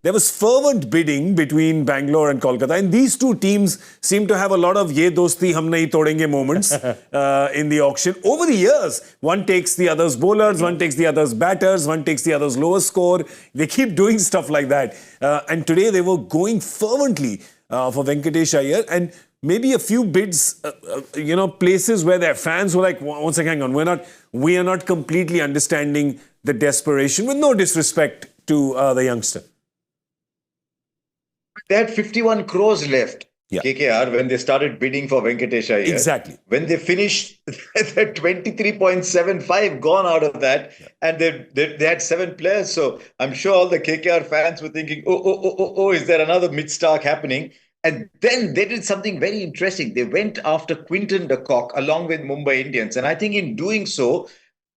there was fervent bidding between Bangalore and Kolkata. And these two teams seem to have a lot of ye dosti hum nahi todenge moments in the auction. Over the years, one takes the other's bowlers, one takes the other's batters, one takes the other's lower score. They keep doing stuff like that. And today they were going fervently for Venkatesh Iyer. And maybe a few bids, places where their fans were like, one second, hang on, we are not completely understanding the desperation, with no disrespect to the youngster. They had 51 crores left, KKR, when they started bidding for Venkatesh Iyer. Exactly. When they finished, they're 23.75 gone out of that, and they had 7 players. So I'm sure all the KKR fans were thinking, oh, is there another mid-stark happening? And then they did something very interesting. They went after Quinton de Kock along with Mumbai Indians. And I think in doing so,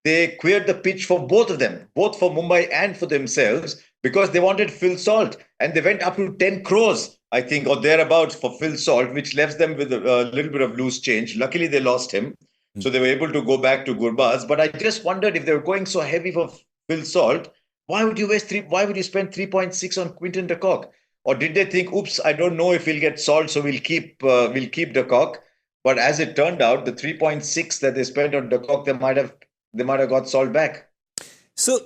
they cleared the pitch for both of them, both for Mumbai and for themselves, because they wanted Phil Salt. And they went up to 10 crores, I think, or thereabouts for Phil Salt, which left them with a little bit of loose change. Luckily, they lost him. So they were able to go back to Cricbuzz. But I just wondered, if they were going so heavy for Phil Salt, why would you spend 3.6 on Quinton de Kock? Or did they think, oops, I don't know if we'll get Salt, so we'll keep de Kock. But as it turned out, the 3.6 that they spent on de Kock, they might have got Salt back. So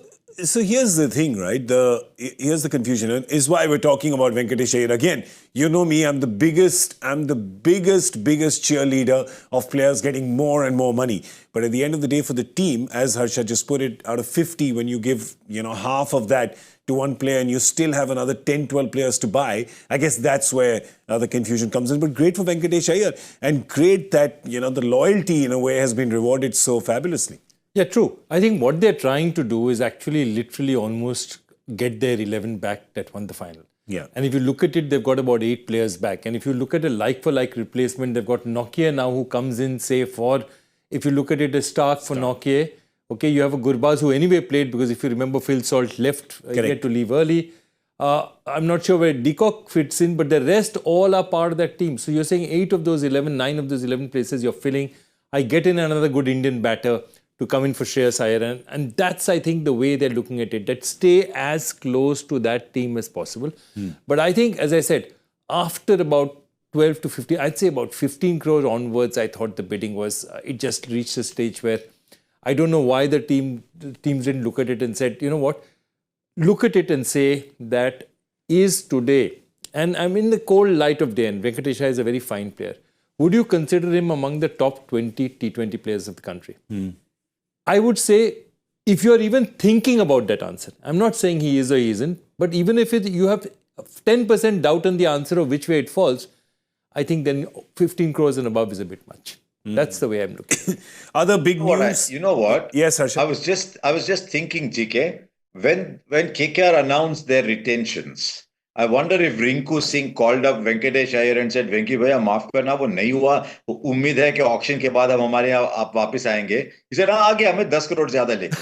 here's the thing, right? Here's the confusion. Is why we're talking about Venkatesh Iyer again. You know me, I'm the biggest cheerleader of players getting more and more money. But at the end of the day, for the team, as Harsha just put it, out of 50, when you give half of that to one player and you still have another 10, 12 players to buy, I guess that's where the confusion comes in. But great for Venkatesh Iyer, and great that the loyalty in a way has been rewarded so fabulously. Yeah, true. I think what they're trying to do is actually literally almost get their 11 back that won the final. Yeah. And if you look at it, they've got about 8 players back. And if you look at a like-for-like replacement, they've got Nokia now who comes in, say, for, if you look at it, a Stark for Nokia. Okay, you have a Cricbuzz who anyway played, because if you remember, Phil Salt left, he had to leave early. I'm not sure where de Kock fits in, but the rest all are part of that team. So you're saying 8 of those 11, 9 of those 11 places you're filling. I get in another good Indian batter to come in for Shreyas Iyer, and that's, I think, the way they're looking at it, that stay as close to that team as possible. But I think, as I said, after about 12 to 15, I'd say about 15 crores onwards, I thought the bidding was, it just reached a stage where I don't know why the teams didn't look at it and said, you know what, look at it and say that is today, and I'm in the cold light of day, and Venkatesh Iyer is a very fine player. Would you consider him among the top 20 T20 players of the country? I would say, if you're even thinking about that answer, I'm not saying he is or he isn't, but even if you have 10% doubt on the answer of which way it falls, I think then 15 crores and above is a bit much. That's the way I'm looking. Other big news. You know what? Yes, Harsha. I was just thinking, GK, when KKR announced their retentions, I wonder if Rinku Singh called up Venkatesh Iyer and said, Venki bhaiya, maaf karna, wo nahi hua. Ummid hai ki auction ke baad hum hamare yahan aap वापस आएंगे. He said, हाँ आ गया, हमें 10 crore ज़्यादा लेंगे.